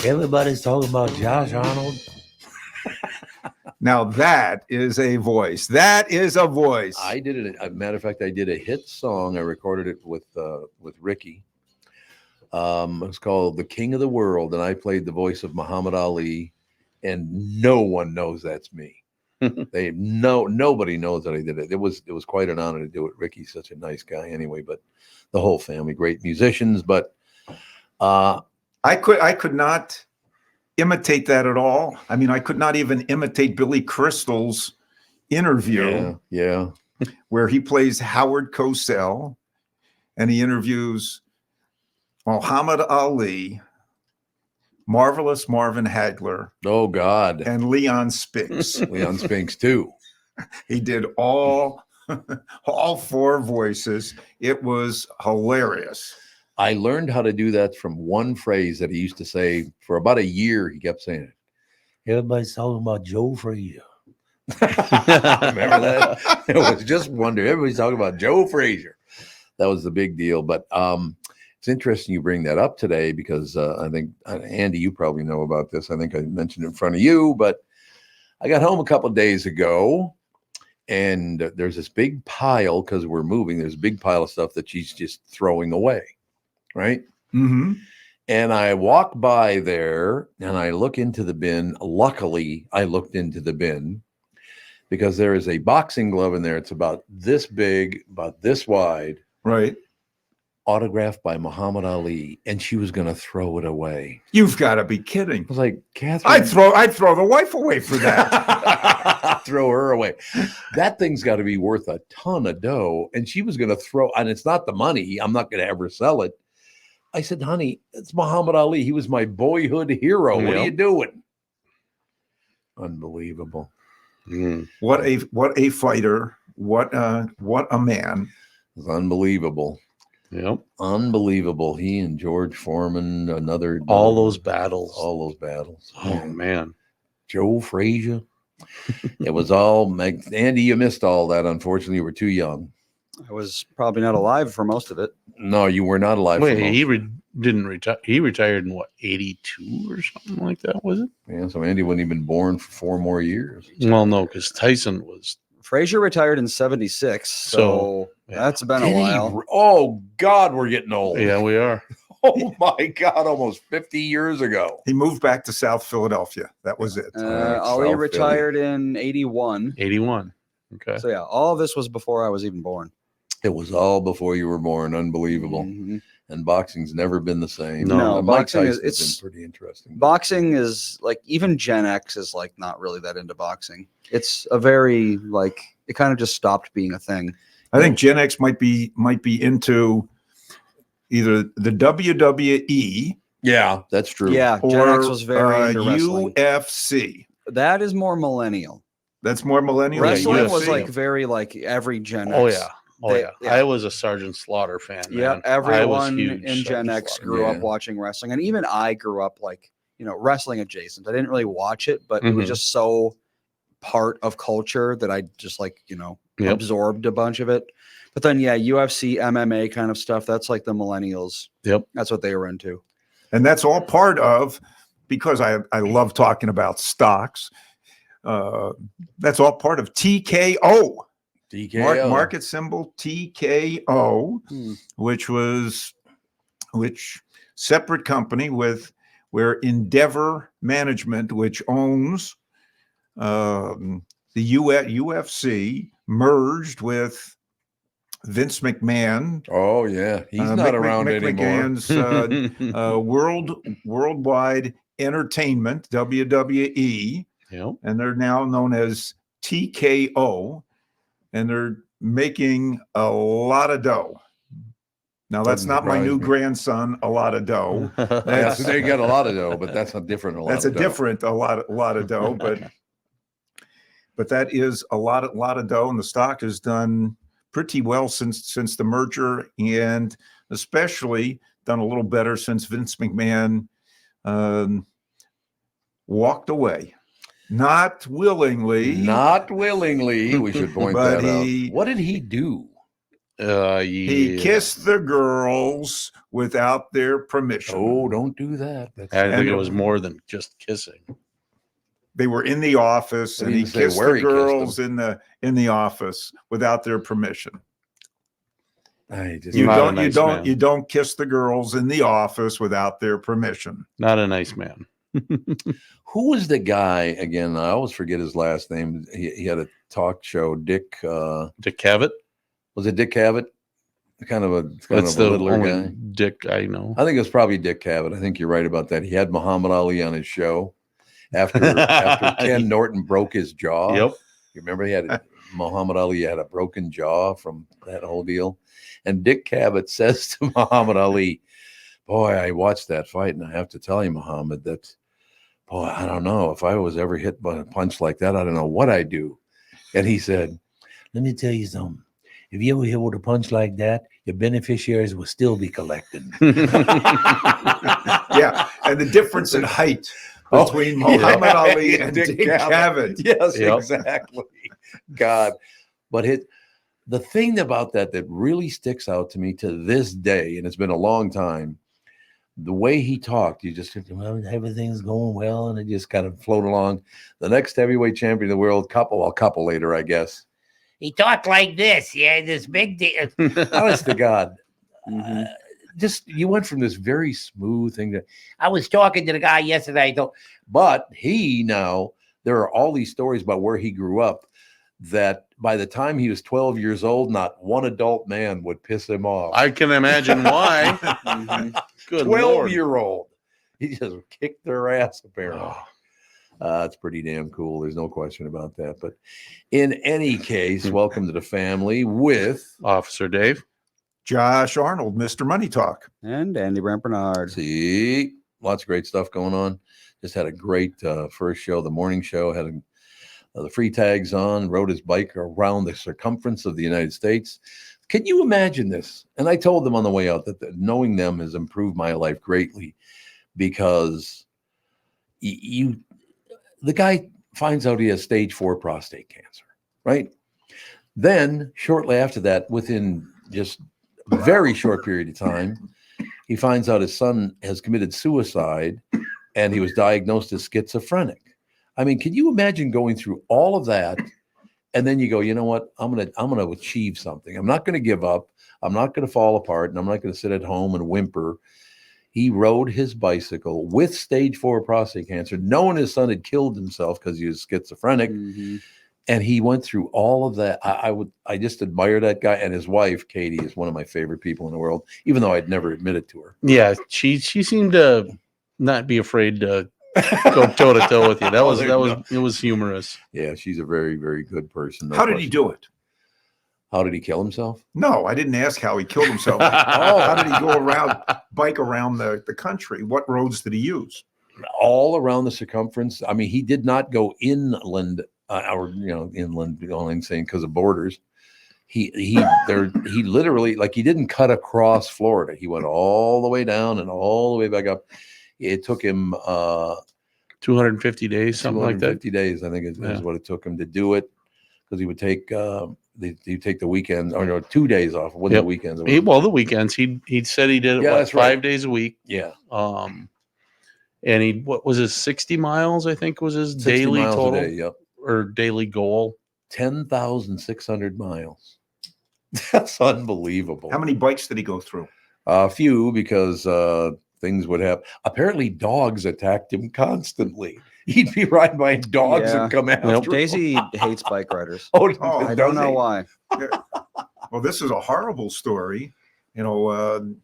Everybody's talking about Josh Arnold. Now that is a voice. That is a voice. I did it. As a matter of fact, I did a hit song. I recorded it with Ricky. It's called "The King of the World," and I played the voice of Muhammad Ali, and no one knows that's me. Nobody knows that I did it. It was quite an honor to do it. Ricky's such a nice guy, anyway. But the whole family, great musicians. But I could not imitate that at all. I mean, I could not even imitate Billy Crystal's interview. Yeah. Where he plays Howard Cosell, and he interviews Muhammad Ali, Marvelous Marvin Hagler. Oh God. And Leon Spinks. Leon Spinks too. He did all four voices. It was hilarious. I learned how to do that from one phrase that he used to say for about a year. He kept saying it. Everybody's talking about Joe Frazier. Remember that? It was just wonder. Everybody's talking about Joe Frazier. That was the big deal. But it's interesting you bring that up today because I think, Andy, you probably know about this. I think I mentioned it in front of you, but I got home a couple of days ago and there's this big pile because we're moving. There's a big pile of stuff that she's just throwing away. Right. Mm-hmm. And I walk by there and I look into the bin. Luckily, I looked into the bin because there is a boxing glove in there. It's about this big, about this wide. Right. Autographed by Muhammad Ali. And she was going to throw it away. You've got to be kidding. I was like, Catherine. I'd throw the wife away for that. Throw her away. That thing's got to be worth a ton of dough. And she was going to throw, and it's not the money. I'm not going to ever sell it. I said, honey, it's Muhammad Ali. He was my boyhood hero. What are you doing? Unbelievable. Mm. What a fighter. What a man. It's unbelievable. Yep. Unbelievable. He and George Foreman, all those battles. Oh, man. Joe Frazier. It was all, Andy, you missed all that. Unfortunately, you were too young. I was probably not alive for most of it. No, you were not alive. Wait, he didn't retire. He retired in what, 82 or something like that, was it? Yeah, so Andy wasn't even born for 4 more years. Well, no, because Tyson was. Frazier retired in 76, so that's been a while. Oh, God, we're getting old. Yeah, we are. Oh, my God, almost 50 years ago. He moved back to South Philadelphia. That was it. Ali retired in 81. 81. Okay. So, yeah, all of this was before I was even born. It was all before you were born. Unbelievable. Mm-hmm. And boxing's never been the same. No, Mike boxing Tyson's been pretty interesting. Boxing is like, even Gen X is like not really that into boxing. It's a very it kind of just stopped being a thing. I think Gen X might be into either the WWE. Yeah, that's true. Yeah, Gen X was very into wrestling. UFC. That is more millennial. That's more millennial. Wrestling was very every Gen X. Oh yeah. Oh yeah. I was a Sergeant Slaughter fan. Yeah, man. everyone in Gen X grew up watching wrestling, and even I grew up wrestling adjacent. I didn't really watch it, but it was just so part of culture that I just absorbed a bunch of it. But then UFC, MMA kind of stuff. That's like the millennials. Yep, that's what they were into, and that's all part of because I love talking about stocks. That's all part of TKO. TKO. Market symbol TKO, which separate company where Endeavor Management, which owns the UFC, merged with Vince McMahon. Oh yeah, he's not around anymore. McMahon's Worldwide Entertainment, WWE, and they're now known as TKO. And they're making a lot of dough. Now, that's not my new grandson, a lot of dough. They got a lot of dough, but that's a different a lot. That's a lot of dough, but that is a lot of dough, and the stock has done pretty well since the merger, and especially done a little better since Vince McMahon walked away. Not willingly. We should point that out. What did he do? He Yeah. kissed the girls without their permission. Oh, don't do that. That's I think And- it was more than just kissing. They were in the office, They and he didn't say kissed where the he kissed girls in the office without their permission. I just You Not a don't nice man. you don't kiss the girls in the office without their permission. Not a nice man. Who was the guy again? I always forget his last name. He had a talk show. Dick Dick Cavett. was it Dick Cavett? Kind of a That's the littler only guy. Dick I know. I think it was probably Dick Cavett. I think you're right about that. He had Muhammad Ali on his show after Ken Norton broke his jaw. Yep. You remember he had Muhammad Ali had a broken jaw from that whole deal. And Dick Cavett says to Muhammad Ali, boy, I watched that fight, and I have to tell you, Muhammad, that, boy, I don't know. If I was ever hit by a punch like that, I don't know what I'd do. And he said, Let me tell you something. If you ever hit with a punch like that, your beneficiaries will still be collected. Yeah, and the difference in height Oh, between yeah. Muhammad Ali and Dick Dick Cavett. Cavett. yes, Yep. exactly. God. But the thing about that really sticks out to me to this day, and it's been a long time, the way he talked, you just, Well, everything's going well, and and it just kind of float along. The next heavyweight champion of the world, couple later, I guess. he talked like this. Yeah, this big deal. Honest to God. Mhm. Just you went from this very smooth thing to, I was talking to the guy yesterday. I thought, but there are all these stories about where he grew up that by the time he was 12 years old, not one adult man would piss him off. I can imagine why. Mhm. Good 12-year-old. He just kicked their ass, apparently. Oh, It's pretty damn cool. There's no question about that. But in any case, welcome to the family with Officer Dave. Josh Arnold, Mr. Money Talk. And Andy Brant Bernard. see lots of great stuff going on. Just had a great first show, the morning show. Had the free tags on, rode his bike around the circumference of the United States. Can you imagine this? And I told them on the way out that knowing them has improved my life greatly because the guy finds out he has stage 4 prostate cancer, right? Then shortly after that, within just a very short period of time, he finds out his son has committed suicide and he was diagnosed as schizophrenic. I mean, can you imagine going through all of that? And then you go, you know what? I'm gonna achieve something. I'm not gonna give up. I'm not gonna fall apart, and I'm not gonna sit at home and whimper. He rode his bicycle with stage 4 prostate cancer, knowing his son had killed himself because he was schizophrenic. Mhm. And he went through all of that. I just admire that guy, and his wife, Katie, is one of my favorite people in the world, even though I'd never admit it to her. Yeah, she seemed to not be afraid to go toe to toe with you. That Oh, was there you it was humorous. Yeah, she's a very, very good person. no How did he question. do it? How did he kill himself? No, I didn't ask how he killed himself. How did he go bike around the country? What roads did he use? All around the circumference. I mean, he did not go inland, inland, going insane because of borders. He literally, like, he didn't cut across Florida. He went all the way down and all the way back up. It took him 250 days, something like that. 250 days, I think is Yeah. what it took him to do it, because he would take he'd take the weekend, or no, 2 days off. It wasn't Yep. the weekends. Well, the weekends he said he did it Yeah, what, that's right. 5 days a week. Yeah, And what was his 60 miles? I think was his 60 daily miles total a day. Yep, or daily goal. 10,600 miles. That's unbelievable. How many bikes did he go through? A few, because things would happen. Apparently, dogs attacked him constantly. He'd be riding by and dogs Yeah. would come after him. Daisy hates bike riders. Oh, Oh, I does don't know he? why. Well, this is a horrible story. You know,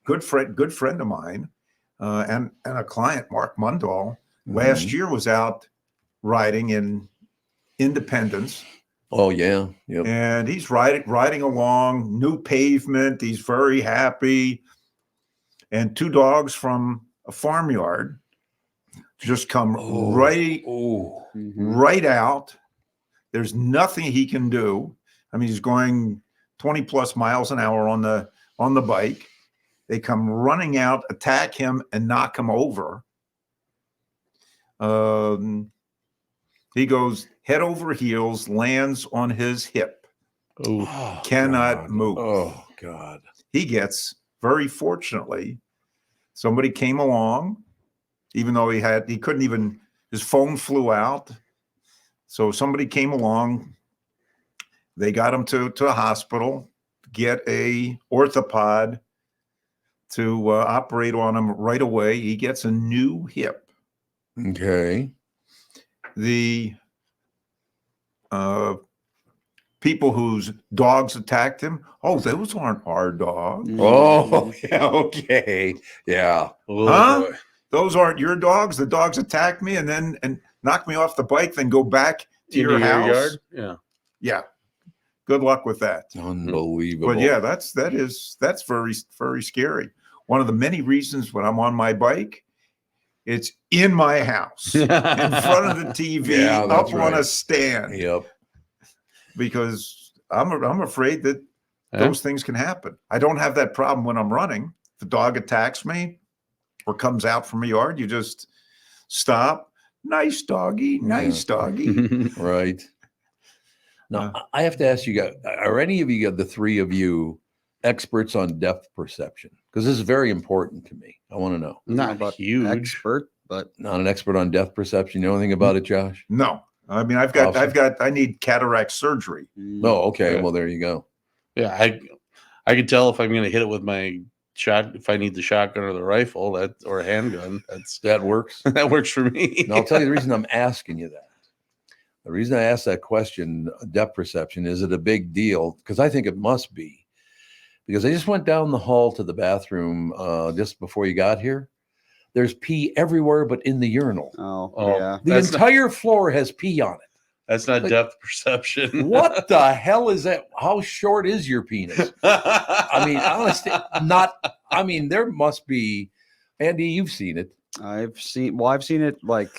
good friend of mine, and a client, Mark Mundahl, last Mhm. year was out riding in Independence, Oh yeah, yep. and he's riding along, new pavement. He's very happy, and two dogs from a farmyard just come Oh. right Oh, Mhm. right out. There's nothing he can do. I mean, he's going 20 plus miles an hour on the bike. They come running out, attack him, and knock him over. He goes head over heels, lands on his hip. Ooh. Oh, Cannot God. move. Oh God. He gets, very fortunately, somebody came along, even though he couldn't even, his phone flew out. So somebody came along, they got him to a hospital, get a orthopod to operate on him right away. He gets a new hip. Okay. The people whose dogs attacked him, oh, those aren't our dogs. Oh, yeah. Okay. Yeah. Oh, Huh? boy. Those aren't your dogs. The dogs attacked me and knocked me off the bike, then go back to Into your house. yard? Yeah. Yeah. Good luck with that. Unbelievable. But yeah, that's very, very scary. One of the many reasons when I'm on my bike, it's in my house, in front of the TV, Yeah, that's up on a right. stand, Yep. because I'm afraid that Yeah. those things can happen. I don't have that problem when I'm running. If the dog attacks me or comes out from a yard, you just stop. Nice doggy, nice doggy. Right. Now, Uh. I have to ask you guys, are any of you, the three of you, experts on depth perception? Because this is very important to me. I want to know. Not Not about huge. expert, but Not an expert on depth perception. You know anything about it, Josh? No, I mean, I need cataract surgery. Oh, okay. Okay. Well, there you go. Yeah, I can tell if I'm going to hit it with my shot. If I need the shotgun or the rifle, or a handgun, That works. that works for me. And I'll tell you the reason I'm asking you that. The reason I asked that question, depth perception, is it a big deal? Because I think it must be. Because I just went down the hall to the bathroom just before you got here. There's pee everywhere but in the urinal. Oh, yeah. The That's entire floor has pee on it. That's not Like, depth perception. What the hell is that? How short is your penis? I mean, honestly, there must be, Andy, you've seen it. I've seen it like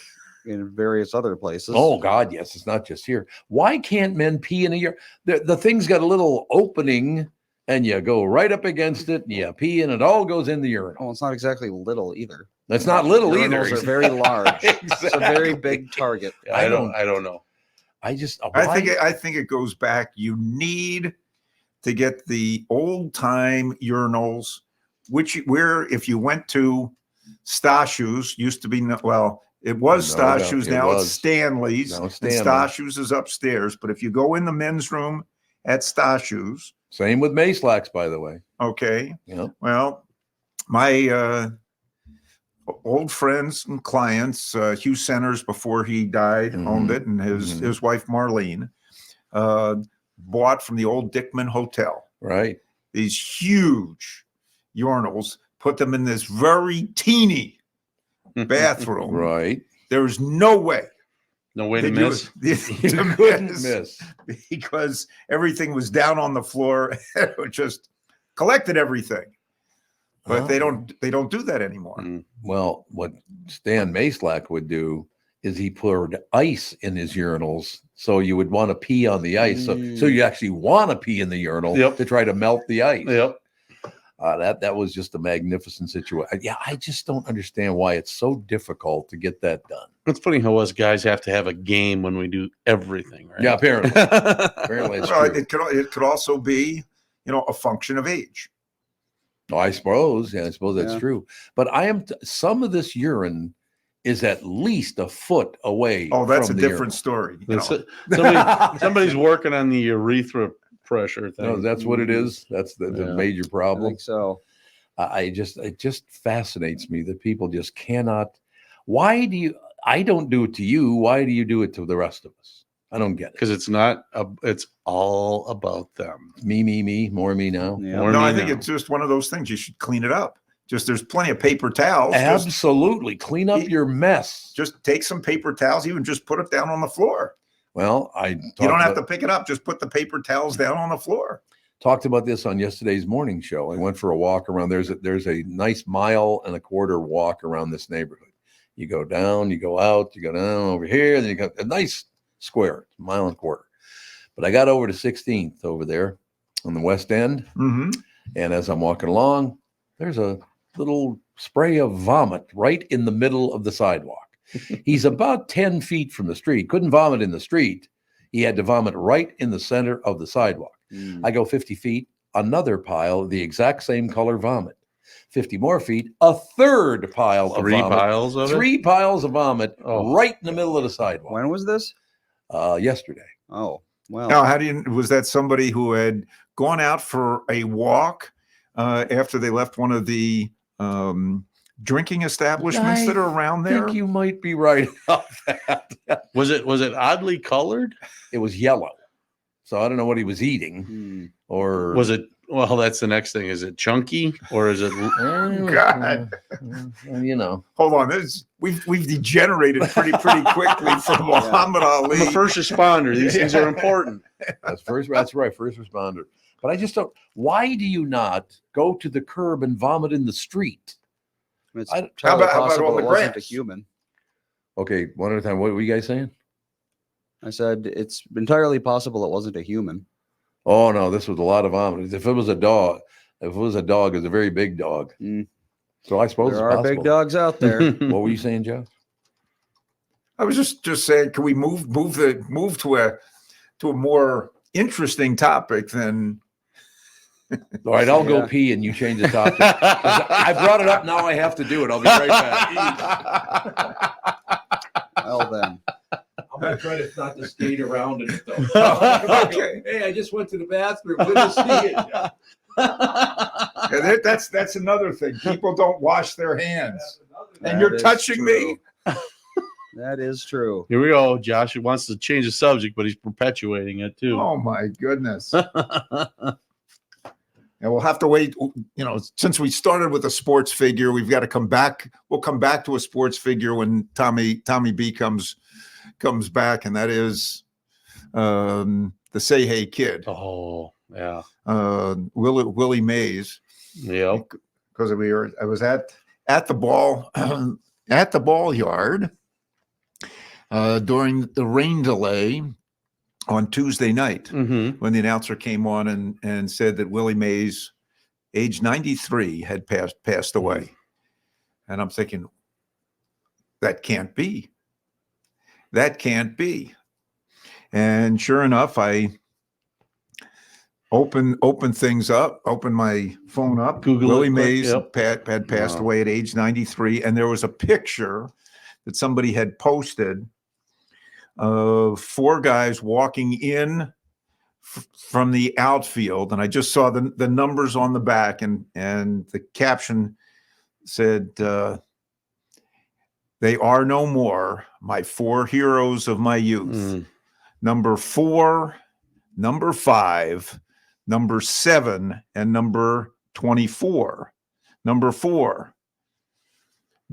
in various other places. Oh God, yes. It's not just here. Why can't men pee in a year? The thing's got a little opening and you go right up against it and you pee and it all goes in the urinal. Well, it's not exactly little either. That's not little Urinals either. are very large. It's a very Exactly. big target. I don't know. I just, I think it goes back. You need to get the old time urinals, where if you went to Stashu's, used to be, it was No, Stashu's, it now was. it's Stanley's. Now it's And Stanley. Stashu's is upstairs. But if you go in the men's room at Stashu's, Same with Mayslax, by the way. okay, You know, well, my old friends and clients, Hugh Centers, before he died, owned it, and his wife Marlene bought from the old Dickman Hotel right? these huge urinals, put them in this very teeny bathroom. Right. There was no way No way to that you miss. would- to You couldn't miss, miss. because everything was down on the floor. It just collected everything. But they Oh. don't do that anymore. Well, what Stan Mayslack would do is he poured ice in his urinals, so you would want to pee on the ice. So you actually want to pee in the urinal Yep. to try to melt the ice. Yep. That was just a magnificent situation. Yeah, I just don't understand why it's so difficult to get that done. It's funny how us guys have to have a game when we do everything, right? Yeah, apparently. Apparently it's Well, true. it could also be, a function of age. Oh, I suppose. Yeah, I suppose that's Yeah. true. But some of this urine is at least a foot away. Oh, that's a from the different story. Somebody's working on the urethra pressure thing. No, that's what it is. That's the Yeah. major I problem. think so. It just fascinates me that people just cannot. I don't do it to you. Why do you do it to the rest of us? I don't get it. Because it's all about them. Me, more me now. Yeah. More No, me I think now. it's just one of those things. You should clean it up. Just there's plenty of paper towels. Absolutely. Clean up your mess. Just take some paper towels, even just put it down on the floor. Well, You don't have to pick it up. Just put the paper towels down on the floor. talked about this on yesterday's morning show. I went for a walk around. There's a nice 1.25 mile walk around this neighborhood. You go down, you go out, you go down over here, then you got a nice square, 1.25 miles. But I got over to 16th over there on the west end. Mm-hmm. And as I'm walking along, there's a little spray of vomit right in the middle of the sidewalk. He's about 10 feet from the street. Couldn't vomit in the street. He had to vomit right in the center of the sidewalk. I go 50 feet, another pile, the exact same color vomit. 50 more feet, a third pile of Three vomit. piles of it. 3 piles of vomit Oh. right in the middle of the sidewalk. When was this? Yesterday. Oh, well. Now, was that somebody who had gone out for a walk after they left one of the drinking establishments that are around I there? think you might be right about that. Was it oddly colored? It was yellow. So I don't know what he was eating Hmm. or Was it? Well, that's the next thing. Is it chunky or is it? God. You know. Hold on, we've degenerated pretty quickly from Muhammad Ali. I'm a first responder. These things are important. That's right, first responder. But I just don't. Why do you not go to the curb and vomit in the street? It's I- entirely how about possible on the it wasn't a grass? human. Okay, one at a time. What were you guys saying? I said it's entirely possible it wasn't a human. Oh no, this was a lot of vomit. If it was a dog, it's a very big dog. Mm. So I suppose There it's are big possible. dogs out there. What were you saying, Joe? I was just saying, can we move to a more interesting topic than All right, I'll go Yeah. pee and you change the topic. 'Cause I brought it up. Now I have to do it. I'll be right back. Well then, I'm gonna try to not to skate around in it though. Okay. Hey, I just went to the bathroom. Good to see you. Yeah, that's another thing. People don't wash their hands. And that you're is touching me? true. That is true. Here we go. Josh wants to change the subject, but he's perpetuating it too. Oh my goodness. And we'll have to wait. Since we started with a sports figure, we've got to come back. We'll come back to a sports figure when Tommy B comes back, and that is the Say Hey Kid, Oh, yeah. Willie Mays. Yep. Because I was at the ball at the ball yard during the rain delay on Tuesday night Mm-hmm. when the announcer came on and said that Willie Mays, age 93, had passed away. And I'm thinking, that can't be. That can't be. And sure enough, I open things up, open my phone up. Google Willie it quick, Mays yep. had passed Wow. away at age 93, and there was a picture that somebody had posted of 4 guys walking in from the outfield, and I just saw the numbers on the back, and the caption said, "They are no more, my 4 heroes of my youth. Mm. Number 4, number 5, number 7, and number 24. Number 4,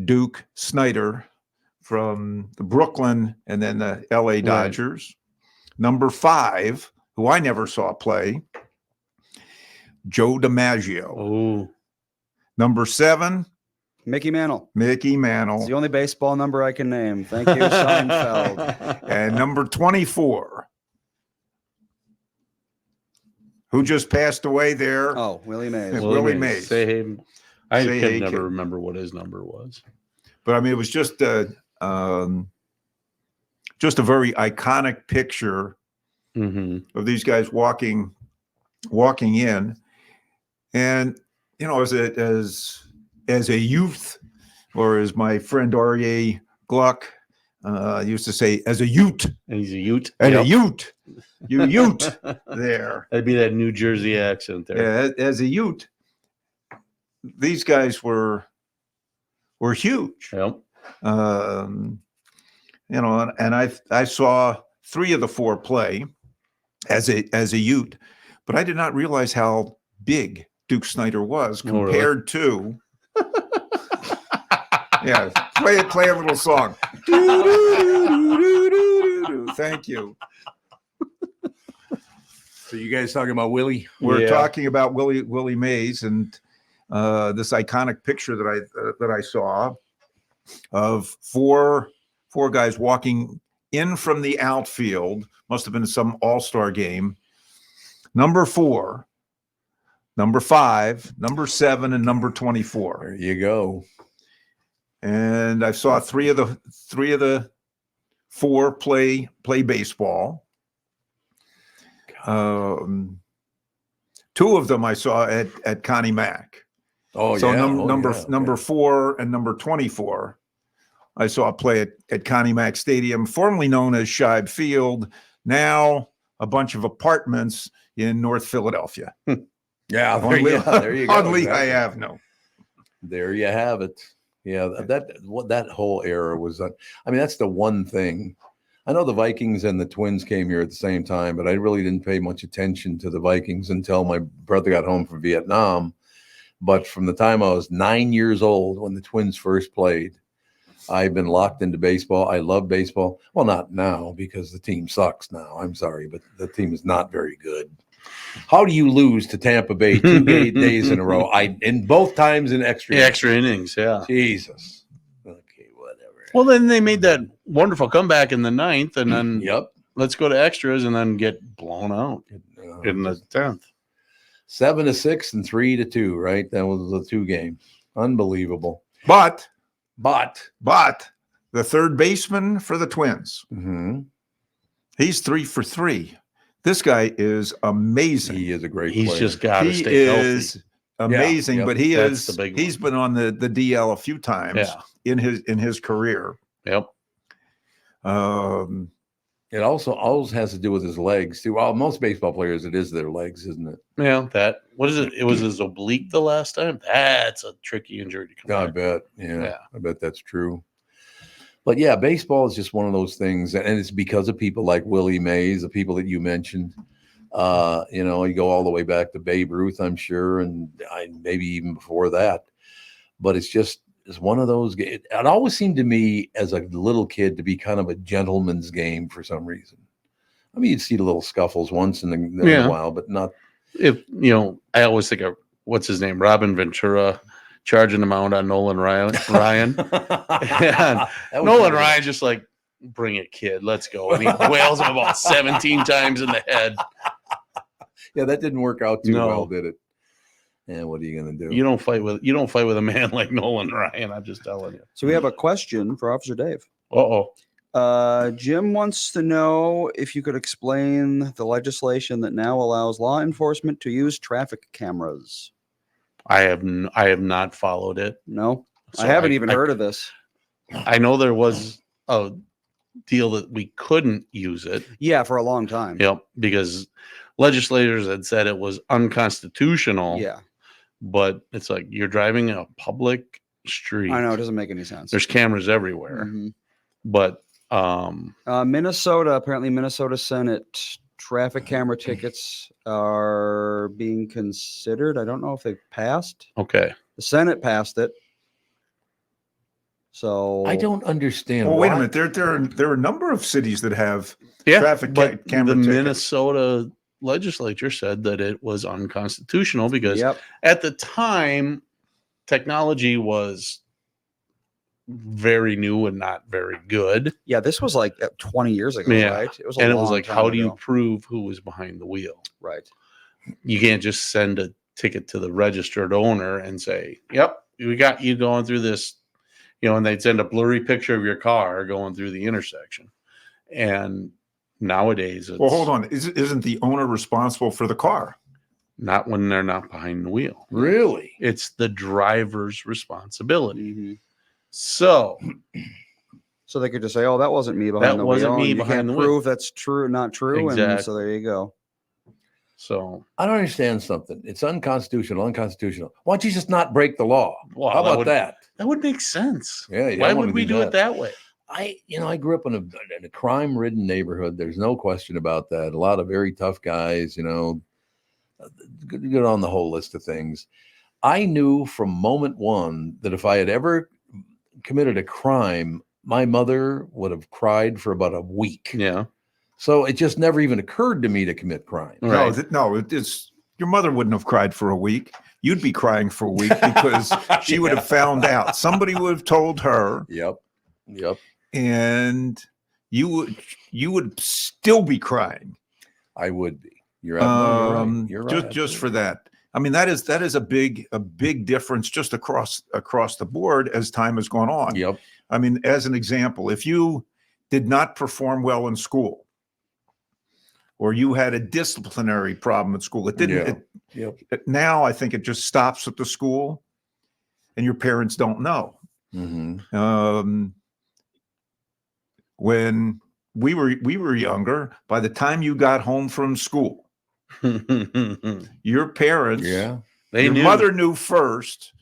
Duke Snider from the Brooklyn and then the LA Dodgers. Number 5, who I never saw play, Joe DiMaggio. Oh, Number 7, Mickey Mantle. Mickey It's Mantle. the only baseball number I can name. Thank you, Seinfeld. And number 24, who just passed away there. Oh, Willie Mays. Willie Mays. Say hey. I Say could hey, never kid. remember what his number was. But I mean, it was just a very iconic picture Mm-hmm. of these guys walking in, and as a youth, or as my friend R.A. Gluck used to say, as a Ute, And he's a Ute. and Yep. a Ute, you Ute there. That'd be that New Jersey accent there. Yeah, as a Ute, these guys were huge. Yep. And I saw 3 of the 4 play as a Ute, but I did not realize how big Duke Snider was Oh, really? compared to. Yeah, play a little song. Thank you. So you guys talking about Willie? We're Yeah. talking about Willie Mays and this iconic picture that I saw of four guys walking in from the outfield. Must have been some all-star game. Number 4, number 5, number 7, and number 24. There you go. And I saw three of the 4 play baseball. Two of them I saw at Connie Mack. Oh, So yeah. number 4 and number 24, I saw play at Connie Mack Stadium, formerly known as Shibe Field, now a bunch of apartments in North Philadelphia. Yeah, On there you go. on Lehigh Exactly. Avenue. There you have it. Yeah, that whole era was. I mean, that's the one thing. I know the Vikings and the Twins came here at the same time, but I really didn't pay much attention to the Vikings until my brother got home from Vietnam. But from the time I was 9 years old when the Twins first played, I've been locked into baseball. I love baseball. Well, not now because the team sucks now. I'm sorry, but the team is not very good. How do you lose to Tampa Bay 2 days in a row? In both times in extra. Yeah, extra innings. Yeah. Jesus. Okay, whatever. Well, then they made that wonderful comeback in the 9th, and then Yep. let's go to extras, and then get blown out in the 10th. 7-6 and 3-2, right? That was the 2 game. Unbelievable. But But the third baseman for the Twins, mhm, he's 3 for 3. This guy is amazing. he is a great He's player. just got to He stay is healthy. amazing, Yep. but he That's is the big he's been on the DL a few times Yeah. in his career. Yep. It also always has to do with his legs too. Well, most baseball players, it is their legs, isn't it? Yeah. What is it? It was his oblique the last time. That's a tricky injury to come I back. bet. Yeah, Yeah. I bet that's true. But yeah, baseball is just one of those things, and it's because of people like Willie Mays, the people that you mentioned. You go all the way back to Babe Ruth, I'm sure, and maybe even before that. But it's one of those. It always seemed to me as a little kid to be kind of a gentleman's game for some reason. I mean, you'd see the little scuffles once in a while, but not. I always think of what's his name, Robin Ventura, charging him out on Nolan Ryan. That was Nolan kind of- Ryan just like, bring it, kid, let's go, and he whales him about 17 times in the head. Yeah, that didn't work out too No. well, did it? And what are you going to do? You don't fight with a man like Nolan Ryan. I'm just telling you. So we have a question for Officer Dave. Uh-oh. Jim wants to know if you could explain the legislation that now allows law enforcement to use traffic cameras. I have not followed it. No, So I haven't even heard of this. I know there was a deal that we couldn't use it. Yeah, for a long time. Yep, because legislators had said it was unconstitutional. Yeah, But it's like you're driving a public street. I know. It doesn't make any sense. There's cameras everywhere. Mhm. But Minnesota, apparently Minnesota Senate traffic camera tickets are being considered. I don't know if they passed. okay. The Senate passed it. So I don't understand. Well, wait a why- minute. There are a number of cities that have Yeah, traffic but camera the tickets. Minnesota legislature said that it was unconstitutional because Yep. at the time technology was very new and not very good. Yeah, this was like 20 years ago, Yeah. right? It was a And it was long like, time how do you ago. prove who was behind the wheel? Right. You can't just send a ticket to the registered owner and say, yep, we got you going through this, and they'd send a blurry picture of your car going through the intersection. And nowadays, it's Well, hold on. Isn't the owner responsible for the car? not when they're not behind the wheel. Really? It's the driver's responsibility. Mhm. So So they could just say, "Oh, that wasn't me behind That the wasn't wheel." me and you behind can't the wheel. prove that's true, not true, and so Exactly. there you go. I don't understand something. It's unconstitutional. Why don't you just not break the law? Well, How that about would- that? that would make sense. Yeah. you Why don't wanna would we do it that way? I grew up in a crime-ridden neighborhood. There's no question about that. A lot of very tough guys, good on the whole list of things. I knew from moment one that if I had ever committed a crime, my mother would have cried for about a week. Yeah. So it just never even occurred to me to commit crime. Right. No, it's your mother wouldn't have cried for a week. You'd be crying for a week because she would have found out. Somebody would have told her, Yep. and you would still be crying. I would be. You're right. You're right. Just for that. I mean, that is a big difference just across the board as time has gone on. Yep. I mean, as an example, if you did not perform well in school, or you had a disciplinary problem at school. It didn't. Yep. Now I think it just stops at the school, and your parents don't know. When we were younger, by the time you got home from school, your parents, They your knew. mother knew first,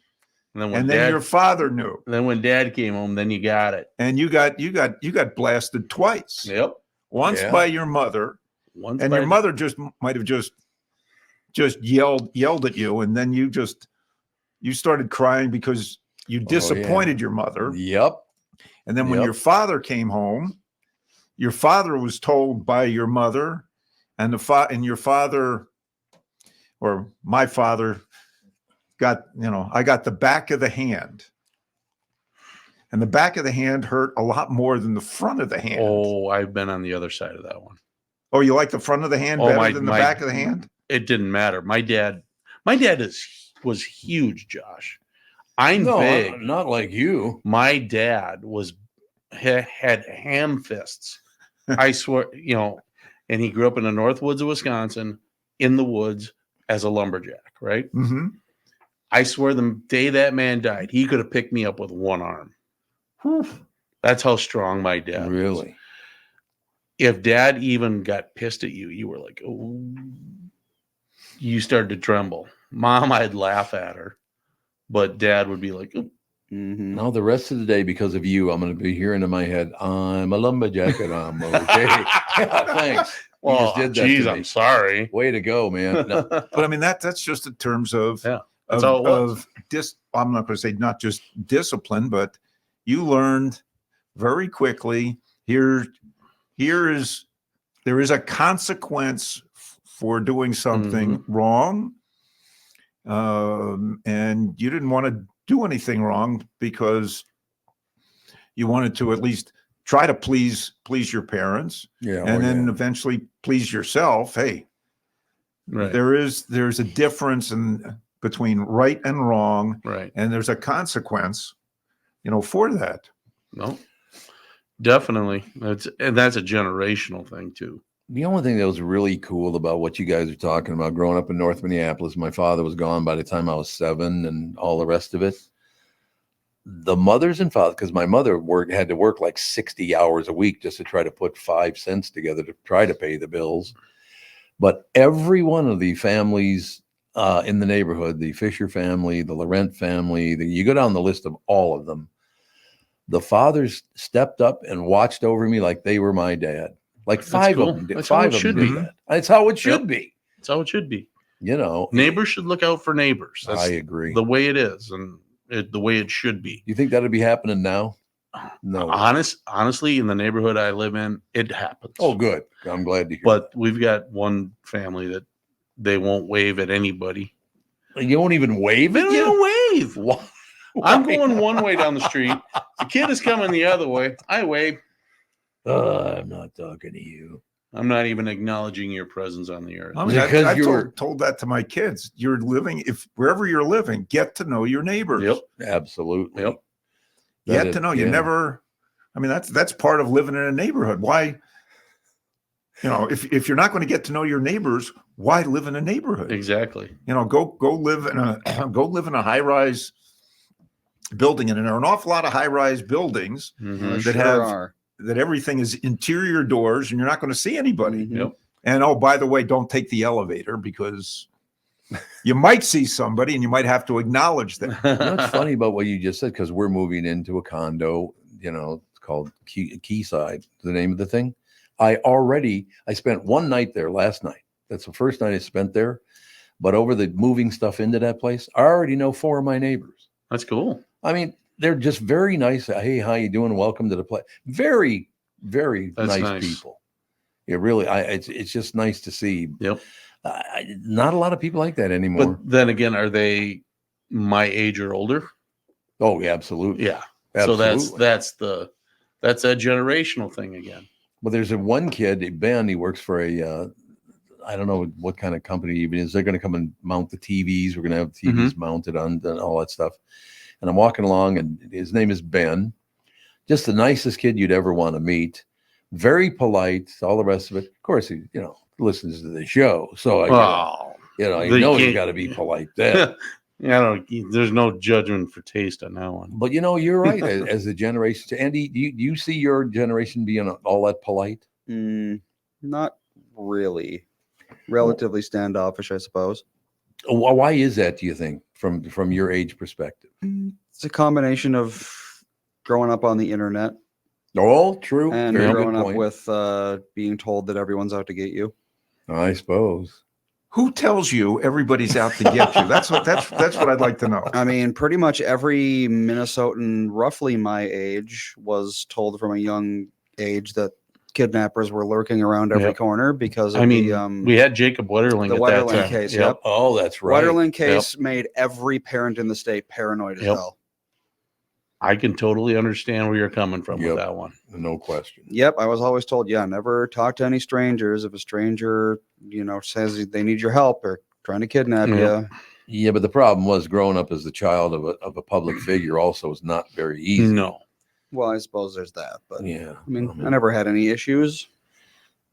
And and then your father knew. then when dad came home, then you got it. And you got blasted twice. Yep. Once Yeah. by your mother, Once and by your mother might have just yelled at you, and then you started crying because you disappointed your mother. Yep. And then when your father came home, your father was told by your mother, and your father, or my father, got, I got the back of the hand. And the back of the hand hurt a lot more than the front of the hand. Oh, I've been on the other side of that one. Oh, you like the front of the hand better than the back of the hand? It didn't matter. My dad was huge, Josh. I'm big. Not like you. My dad had ham fists. I swear, and he grew up in the North Woods of Wisconsin, in the woods as a lumberjack, right? Mm-hmm. I swear the day that man died, he could have picked me up with one arm. That's how strong my dad was. Really? If dad even got pissed at you, you were like, oh, you started to tremble. Mom, I'd laugh at her, but dad would be like, oh. Now the rest of the day, because of you, I'm going to be hearing in my head, I'm a lumberjack and I'm okay. Yeah, thanks. You Well, just did that geez, to I'm me. sorry. Way to go, man. No, But I mean, that's just in terms of, That's how it was. I'm not going to say not just discipline, but you learned very quickly there is a consequence for doing something wrong. And you didn't want to do anything wrong because you wanted to at least try to please your parents, and then eventually please yourself. Hey, Right. there's a difference between right and wrong, Right. and there's a consequence, for that. No, definitely. That's a generational thing too. The only thing that was really cool about what you guys are talking about, growing up in North Minneapolis, my father was gone by the time I was 7 and all the rest of it. The mothers and fathers, because my mother had to work like 60 hours a week just to try to put 5 cents together to try to pay the bills. But every one of the families in the neighborhood, the Fisher family, the Laurent family, you go down the list of all of them, the fathers stepped up and watched over me like they were my dad. Like That's 5 cool. of them did. That's how 5 it of them should did be. that. That's how it should be. That's how it should be. Neighbors should look out for neighbors. That's I agree. the way it is, and the way it should be. You think that'd be happening now? No. Honestly, in the neighborhood I live in, it happens. Oh, good. I'm glad to hear. But we've got one family that they won't wave at anybody. You won't even wave They at don't you? even wave. Why? I'm going one way down the street. The kid is coming the other way. I wave. I'm not talking to you. I'm not even acknowledging your presence on the earth. I mean, Because I've told that to my kids. You're living, wherever you're living, get to know your neighbors. Yep. Absolutely. Yep. Get to know. You never. I mean, that's part of living in a neighborhood. Why? If you're not going to get to know your neighbors, why live in a neighborhood? Exactly. Go live in a high rise building, and there are an awful lot of high rise buildings Mhm. that everything is interior doors, and you're not going to see anybody. Yep. And oh, by the way, don't take the elevator because you might see somebody, and you might have to acknowledge them. You know what's funny about what you just said? Because we're moving into a condo, it's called Quayside, the name of the thing. I spent one night there last night. That's the first night I spent there. But over the moving stuff into that place, I already know 4 of my neighbors. That's cool. I mean, they're just very nice. Hey, how you doing? Welcome to the place. Very, very nice people. It really, it's just nice to see. Yep. Not a lot of people like that anymore. But then again, are they my age or older? Oh, yeah, absolutely. Yeah. Absolutely. So that's a generational thing again. Well, there's one kid, Ben. He works for I don't know what kind of company he even is. They're going to come and mount the TVs. We're going to have TVs mounted on all that stuff. And I'm walking along, and his name is Ben. Just the nicest kid you'd ever want to meet. Very polite. All the rest of it. Of course, listens to the show, so I Oh, you know, They you know, you can't- got to be polite then. yeah, I don't. There's no judgment for taste on that one. But you know, you're right. As the generation, Andy, do you see your generation being all that polite? Not really. Relatively standoffish, I suppose. Why is that? Do you think, from your age perspective? It's a combination of growing up on the internet Oh, true. and Very growing good up point. with being told that everyone's out to get you. I suppose. Who tells you everybody's out to get you? That's what I'd like to know. I mean, pretty much every Minnesotan, roughly my age, was told from a young age that kidnappers were lurking around every Yep. corner because of I mean, the we had Jacob Wetterling the at that Wetterling time. case. Yep. Yep. Oh, that's right. Wetterling case made every parent in the state paranoid as Yep. hell. I can totally understand where you're coming from Yep. with that one. No question. Yep, I was always told, yeah, never talk to any strangers. If a stranger, says they need your help or trying to kidnap Yep. you, Yeah, but the problem was growing up as the child of a public figure also is not very easy. No. well, I suppose there's that. But Yeah. I mean, I never had any issues.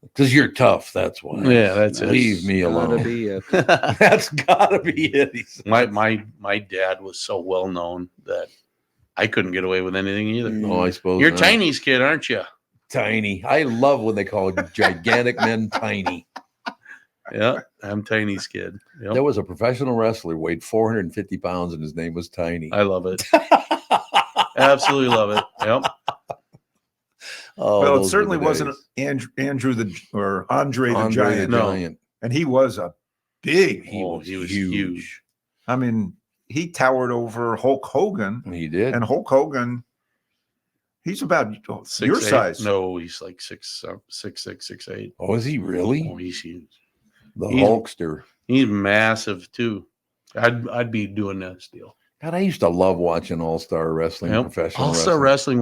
Because you're tough. That's why. Yeah, that's it. Leave me Gotta alone. be it. That's gotta be it. he said. my dad was so well known that I couldn't get away with anything either. Oh, I suppose You're not. Chinese kid, aren't you? Tiny. I love when they call gigantic men tiny. Yeah, I'm Tiny's kid. Yep. There was a professional wrestler weighed 450 pounds and his name was Tiny. I love it. Absolutely love it. Yep. Oh, Well, it those were certainly the wasn't days. Andre the Andre Giant, the No. Giant. and he was a big. He was huge. huge. I mean, he towered over Hulk Hogan, He did. and Hulk Hogan, he's about your 6'8". size. No, he's like 6'6", 6'8". Oh, is he really? Oh, he's huge. The he's- Hulkster. He's massive too. I'd be doing that still. God, I used to love watching All-Star Wrestling, Yep. professional All-Star wrestling. wrestling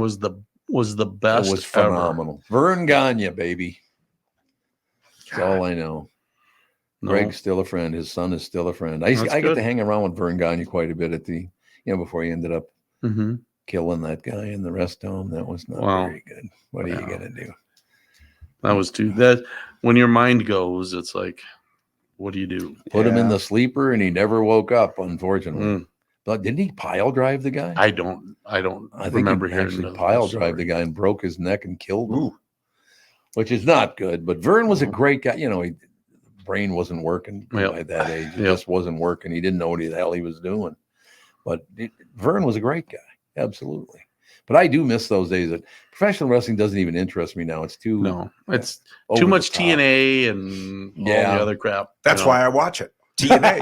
was the It best. was ever. phenomenal. Vern Gagne, baby. That's all I know. No. Greg's still a friend. His son is still a friend. I That's get good. to hang around with Vern Gagne quite a bit at the, before he ended up Mhm. killing that guy in the rest home. That was not Wow. very good. What are you Wow. gonna do? That was too. That when your mind goes, it's like, what do you do? Put him in Yeah. the sleeper, and he never woke up. Unfortunately, Mm. but didn't he pile drive the guy? I don't I think remember he hearing actually the pile whole drive the story. guy and broke his neck and killed him, which is not good. But Vern was a No. great guy. Brain wasn't working Yep. by that age. It Yep. just wasn't working. He didn't know what the hell he was doing. But Vern was a great guy, absolutely. But I do miss those days. That professional wrestling doesn't even interest me now. It's too No, it's over too the much top. TNA and all Yeah. the other crap. That's why I watch it. TNA.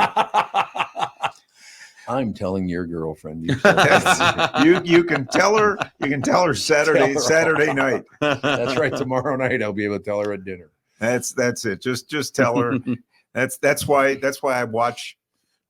I'm telling your girlfriend. You said that. you can tell her. You can tell her Saturday Tell her. night. That's right. Tomorrow night I'll be able to tell her at dinner. That's it. Just tell her. That's why I watch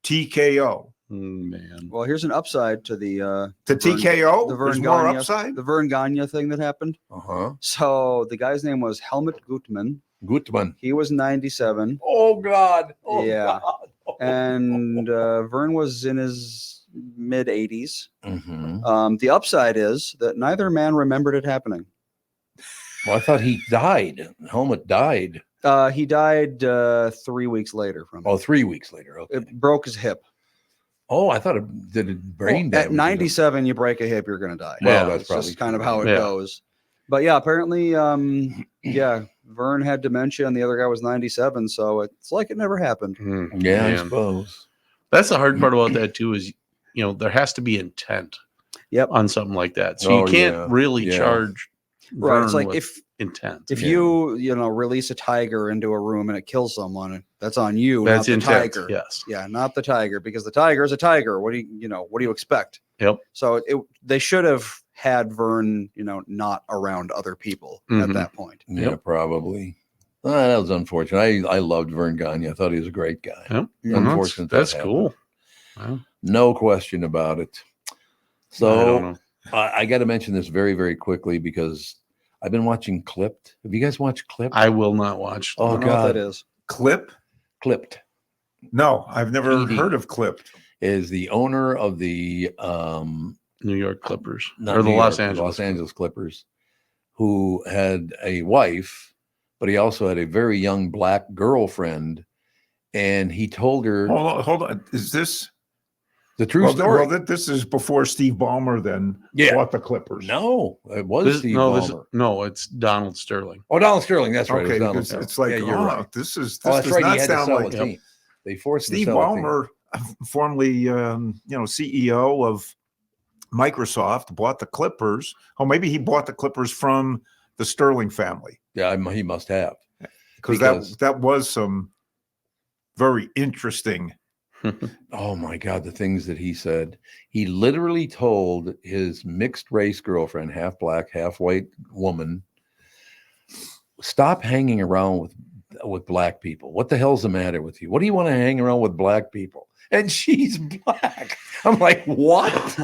TKO. Man. well, here's an upside to the To Vern- TKO, the there's Vern more Gagne, upside. the Vern Gagne thing that happened. Uh-huh. So the guy's name was Helmut Gutmann. Gutman. He was 97, Oh God. Oh Yeah. God. and Vern was in his mid 80s. Mhm. The upside is that neither man remembered it happening. Well, I thought he died. Helmut died. He died 3 weeks later from Oh, 3 weeks later. Okay. it. Broke his hip. Oh, I thought it did it brain Well, damage. at 97, you break a hip, you're going to die. Well, Yeah, that's It's probably just kind of true. how it Yeah. goes. But yeah, apparently, yeah, Vern had dementia and the other guy was 97. So it's like it never happened. Yeah, I Man. suppose. That's the hard part about that too. Is there has to be intent. Yep. On something like that, so Oh, you can't yeah. really Yeah. charge. Right. It's Vern like with intent. if Yeah. you release a tiger into a room and it kills someone, that's on you, That's not the intent. tiger. Yes. Yeah, not the tiger, because the tiger is a tiger. What do you expect? Yep. So they should have had Vern, not around other people at Mhm. that point. Yeah, Yep. probably. That was unfortunate. I loved Vern Gagne. I thought he was a great guy. Yep. Yeah. Unfortunate that That's happened. cool. Wow. No question about it. I don't So know. I got to mention this very, very quickly because I've been watching Clipped. Have you guys watched Clipped? I will not watch. Oh, I don't know what God. that is. Clip? Clipped No, I've never PD. heard of Clipped. is the owner of the New York Clippers not or the New Los York, Angeles. Los Angeles Clippers, who had a wife but he also had a very young black girlfriend, and he told her Hold on. Is this the true story. This is before Steve Ballmer then Yeah. bought the Clippers. No, it was Steve Ballmer. It's Donald Sterling. Oh, Donald Sterling. That's right. Okay, it was Donald because Sterling. it's like, yeah, you're right. This That's does right. not He had to sound sell like a team. They forced him to Steve sell a team. Ballmer, formerly CEO of Microsoft, bought the Clippers. Oh, maybe he bought the Clippers from the Sterling family. Yeah, he must have. Because that was some very interesting. Oh my God, the things that he said. He literally told his mixed race girlfriend, half black, half white woman, stop hanging around with black people. What the hell's the matter with you? What do you want to hang around with black people? And she's black. I'm like, what?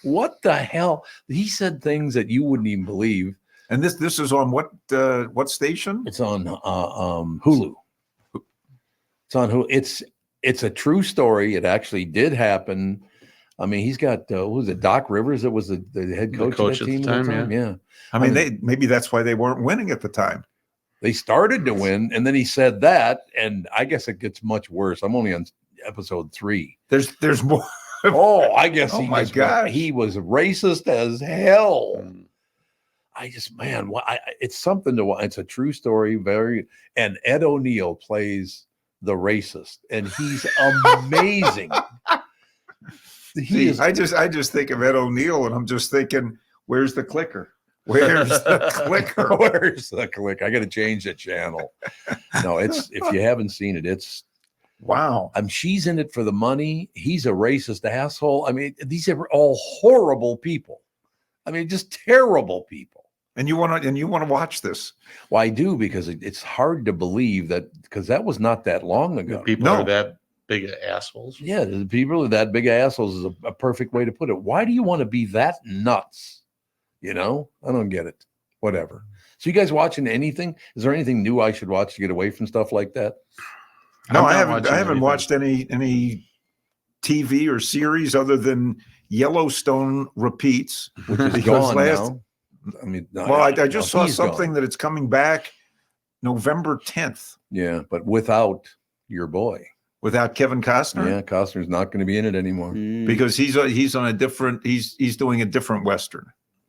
What the hell? He said things that you wouldn't even believe. And this is on what station? It's on Hulu. It's on Hulu. It's a true story. It actually did happen. I mean, he's got what was it, Doc Rivers? That was the head coach of that team at the time. Yeah. I mean, maybe that's why they weren't winning at the time. They started to win, and then he said that, and I guess it gets much worse. I'm only on episode 3. There's more. Oh, I guess Oh my gosh. he was racist as hell. I just, man, it's something to watch. It's a true story. And Ed O'Neill plays the racist, and he's amazing. I just think of Ed O'Neill, and I'm just thinking, where's the clicker? Where's the clicker? Where's the clicker? I got to change the channel. No, if you haven't seen it, it's wow. She's in it for the money. He's a racist asshole. I mean, these are all horrible people. I mean, just terrible people. And you want to watch this? Well, I do, because it's hard to believe that, because that was not that long ago. People are that big of assholes. Yeah, the people are that big of assholes is a perfect way to put it. Why do you want to be that nuts? I don't get it. Whatever. So you guys watching anything? Is there anything new I should watch to get away from stuff like that? No, I haven't watched any TV or series other than Yellowstone repeats, which is gone now. I mean, I just saw something that it's coming back November 10th. Yeah, but without your boy, without Kevin Costner. Yeah, Costner's not going to be in it anymore because he's on a different. He's doing a different Western.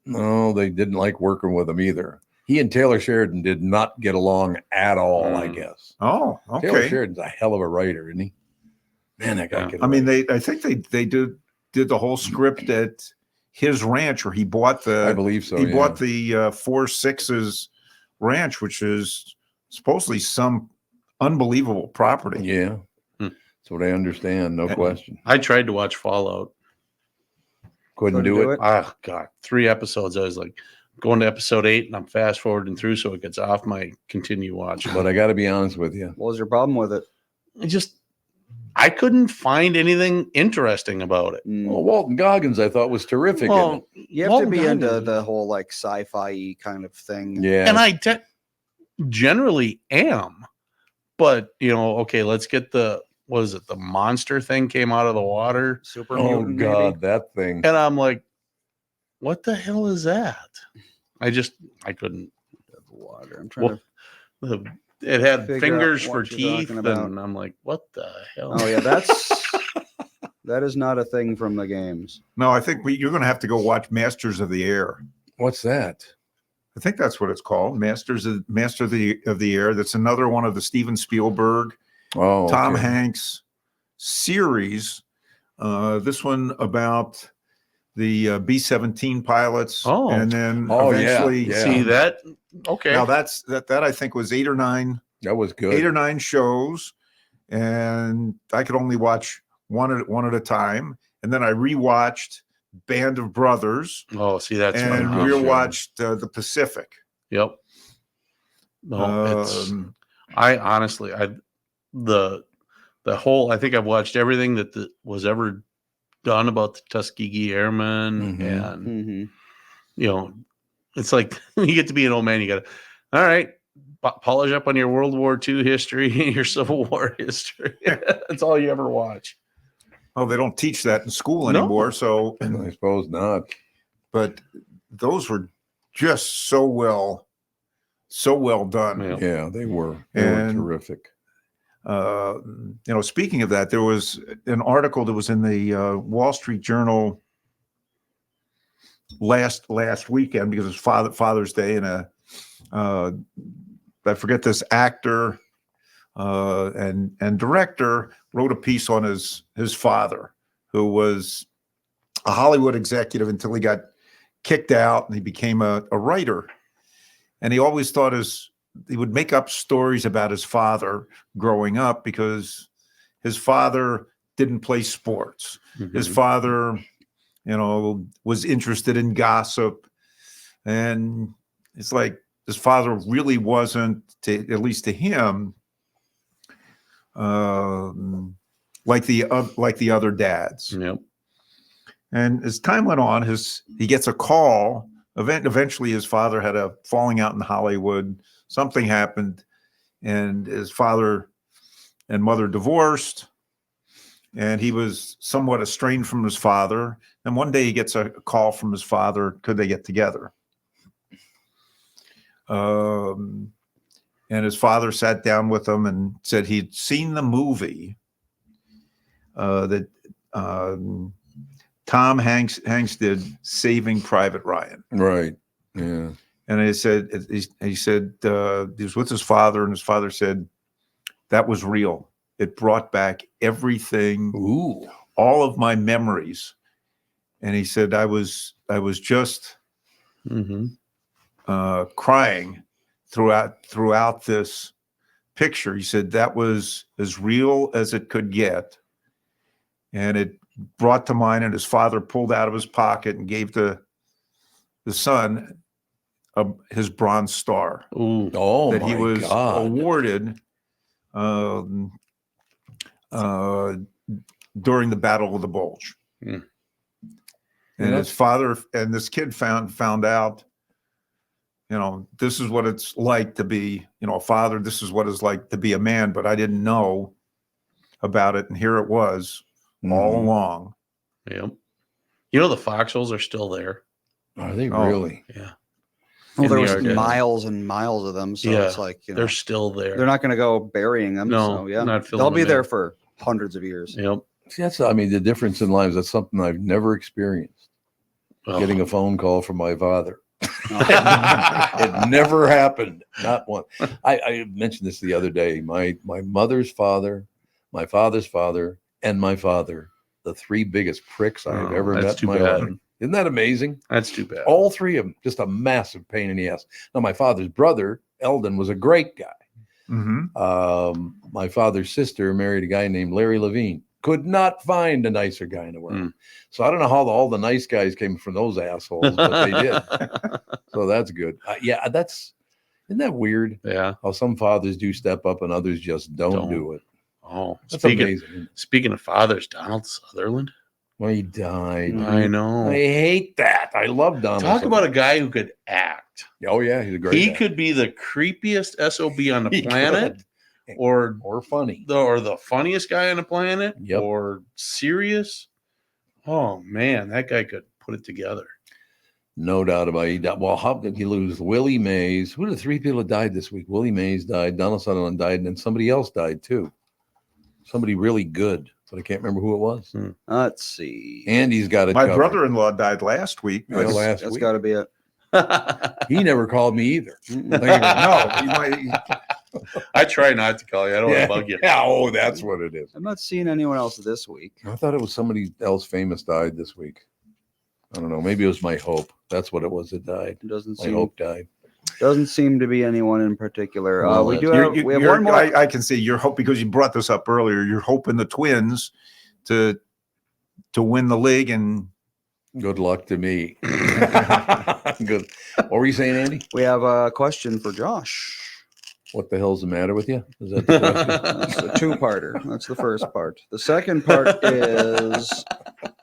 No, they didn't like working with him either. He and Taylor Sheridan did not get along at all, I guess. Oh, okay. Taylor Sheridan's a hell of a writer, isn't he? Man, that guy. I mean, I think they did the whole script at his ranch, or he bought the. I believe so. He bought the 4 Sixes ranch, which is supposedly some unbelievable property. Yeah, that's what I understand. No question. I tried to watch Fallout. Couldn't do it. Oh God, 3 episodes. I was like going to episode 8, and I'm fast forwarding through, so it gets off my continue watching. But I got to be honest with you. What was your problem with it? I couldn't find anything interesting about it. Well, Walton Goggins, I thought, was terrific. Well, you have to be into the whole like sci-fi kind of thing. Yeah, and I generally am. But okay, let's get the monster thing came out of the water. Super oh mutant, God, maybe? that thing. And I'm like, what the hell is that? I couldn't. Water. I'm trying to. It had figure fingers out for what you're teeth, talking about. and I'm like, what the hell? Oh yeah, that is not a thing from the games. No, I think you're going to have to go watch Masters of the Air. What's that? I think that's what it's called, Master of the Air. That's another one of the Steven Spielberg, Tom Hanks series. This one about the B-17 pilots. Oh, and then eventually see that. Okay, now that I think was 8 or 9. That was good. 8 or 9 shows, and I could only watch one at a time. And then I rewatched Band of Brothers. Oh, see, that's and fun. rewatched The Pacific. Yep. No, I honestly, the whole. I think I've watched everything that was ever done about the Tuskegee Airmen, and it's like you get to be an old man. You got to, all right, polish up on your World War II history and your Civil War history. That's all you ever watch. Oh, they don't teach that in school anymore. So I suppose not. But those were just so well so well done. Yeah. Yeah, they were. And- Terrific. Speaking of that, there was an article that was in the Wall Street Journal last weekend because it's Father's Day, and I forget, this actor and director wrote a piece on his father, who was a Hollywood executive until he got kicked out and he became a writer. And he always thought he would make up stories about his father growing up because his father didn't play sports. His Mhm. father, was interested in gossip. And it's like his father really wasn't, at least to him, like the other dads. Yep. And as time went on, he gets a call. Eventually, his father had a falling out in Hollywood. Something happened, and his father and mother divorced, and he was somewhat estranged from his father. And one day he gets a call from his father, could they get together? And his father sat down with him and said he'd seen the movie that Tom Hanks did, Saving Private Ryan. Right. Yeah. And he said he was with his father, and his father said that was real. It brought back everything, Ooh. all of my memories. And he said I was just Mhm. crying throughout this picture. He said that was as real as it could get, and it brought to mind. And his father pulled out of his pocket and gave the son his Bronze Star Ooh. Oh, that he my was God. awarded during the Battle of the Bulge. Hmm. And Yeah. his father and this kid found out, this is what it's like to be, a father. This is what it's like to be a man. But I didn't know about it, and here it was all Mhm. along. Yep. The foxholes are still there. Are they Oh. really? Yeah. Well, In there the was Ardennes. miles and miles of them, so Yeah, it's like They're still there. they're not going to go burying them. No, so yeah, not filling they'll be them there in. for hundreds of years. Yep. See, the difference in lives. That's something I've never experienced. Oh. Getting a phone call from my father. Oh. It never happened. Not one. I mentioned this the other day. My mother's father, my father's father, and my father, the three biggest pricks I've Oh, ever that's met too in my bad. life. Isn't that amazing? That's too bad. All three of them, just a massive pain in the ass. Now, my father's brother, Eldon, was a great guy. Mm-hmm. My father's sister married a guy named Larry Levine. Could not find a nicer guy in the world. So I don't know how all the nice guys came from those assholes, but they did. So that's good. Isn't that weird? Yeah. How some fathers do step up and others just don't do it. Oh, That's speaking amazing. speaking of fathers, Donald Sutherland. Well, he died. Mhm. I know. I hate that. I love Donald. Talk about a Sutherland. guy who could act. Oh yeah, he's a great. He actor. could be the creepiest SOB on the He planet, could. or or funny. the funniest guy on the planet, Yep. or serious. Oh man, that guy could put it together. No doubt about it. Well, how did he lose? Willie Mays. Who are the three people that died this week? Willie Mays died. Donald Sutherland died, and then somebody else died too. Somebody really good, but I can't remember who it was. Let's see. Andy's got it. My covered. brother-in-law died last week. Yeah, But last That's week. got to be it. He never called me either. I try not to call you. I don't want to bug you. Yeah, oh, that's what it is. I'm not seeing anyone else this week. I thought it was somebody else famous died this week. I don't know. Maybe it was my Hope. That's what it was that died. It doesn't My seem Hope died. doesn't seem to be anyone in particular. Well, We do that's- have we have one more. I can see your hope, because you brought this up earlier. You're hoping the Twins to win the league, and Good luck to me. Good. What were you saying, Andy? We have a question for Josh. What the hell's the matter with you? Is that the question? That's a two-parter. That's the first part. The second part is,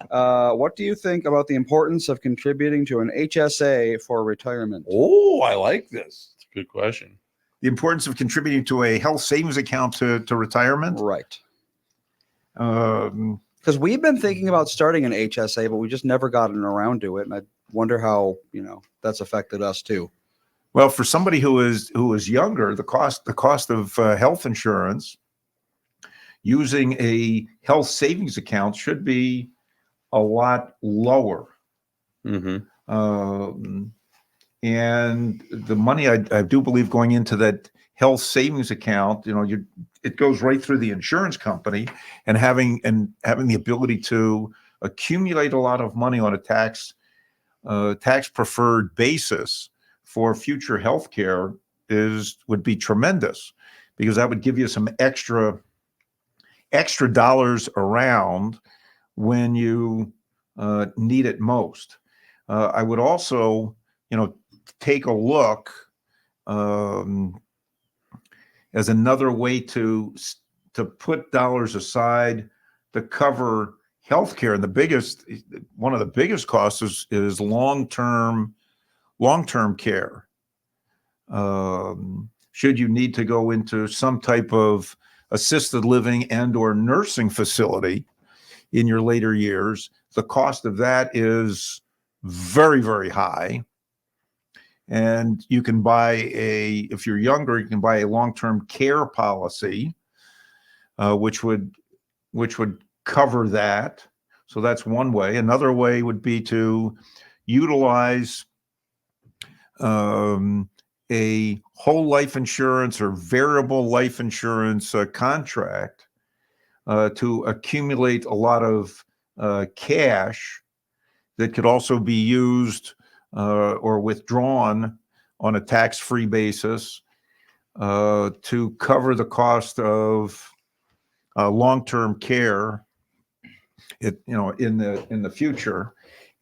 what do you think about the importance of contributing to an HSA for retirement? Oh, I like this. Good question. the importance of contributing to a health savings account to retirement. Right. Um, Because we've been thinking about starting an HSA, but we just never gotten around to it. And I wonder how, that's affected us too. Well, for somebody who is younger, the cost of health insurance using a health savings account should be a lot lower. Mm-hmm. And the money I do believe going into that health savings account, it goes right through the insurance company, and having the ability to accumulate a lot of money on a tax preferred basis for future health care would be tremendous, because that would give you some extra dollars around when you need it most. I would also, take a look as another way to put dollars aside to cover healthcare. And one of the biggest costs is long-term care. Should you need to go into some type of assisted living and or nursing facility in your later years, the cost of that is very, very high. And you can buy if you're younger, you can buy a long-term care policy, which would cover that. So that's one way. Another way would be to utilize a whole life insurance or variable life insurance contract to accumulate a lot of cash that could also be used or withdrawn on a tax-free basis to cover the cost of long-term care, in the future.